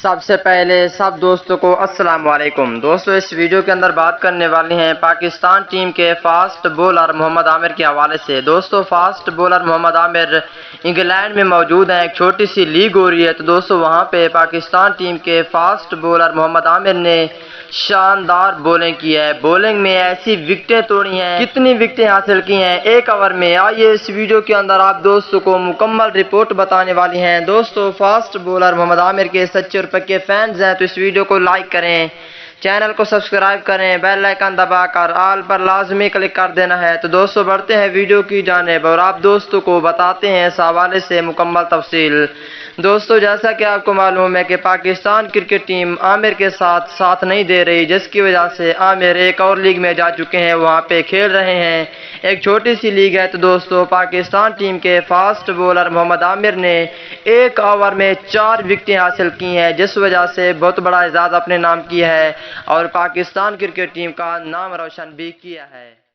سب سے پہلے سب دوستوں کو السلام علیکم۔ دوستو اس ویڈیو کے اندر بات کرنے والے ہیں پاکستان ٹیم کے فاسٹ بولر محمد عامر کے حوالے سے۔ دوستو فاسٹ بولر محمد عامر انگلینڈ میں موجود ہیں، ایک چھوٹی سی لیگ ہو رہی ہے، تو دوستو وہاں پہ پاکستان ٹیم کے فاسٹ بولر محمد عامر نے شاندار بولنگ کی ہے۔ بولنگ میں ایسی وکٹیں توڑی ہیں، کتنی وکٹیں حاصل کی ہیں ایک اوور میں، آئیے اس ویڈیو کے اندر آپ دوستوں کو مکمل رپورٹ بتانے والی ہیں۔ دوستو فاسٹ بولر محمد عامر کے سچے اور پکے فینز ہیں تو اس ویڈیو کو لائک کریں، چینل کو سبسکرائب کریں، بیل آئیکن دبا کر آل پر لازمی کلک کر دینا ہے۔ تو دوستو بڑھتے ہیں ویڈیو کی جانب اور آپ دوستوں کو بتاتے ہیں اس حوالے سے مکمل تفصیل۔ دوستو جیسا کہ آپ کو معلوم ہے کہ پاکستان کرکٹ ٹیم عامر کے ساتھ نہیں دے رہی، جس کی وجہ سے عامر ایک اور لیگ میں جا چکے ہیں، وہاں پہ کھیل رہے ہیں، ایک چھوٹی سی لیگ ہے۔ تو دوستو پاکستان ٹیم کے فاسٹ بولر محمد عامر نے ایک اوور میں 4 وکٹیں حاصل کی ہیں، جس وجہ سے بہت بڑا اعزاز اپنے نام کیا ہے اور پاکستان کرکٹ ٹیم کا نام روشن بھی کیا ہے۔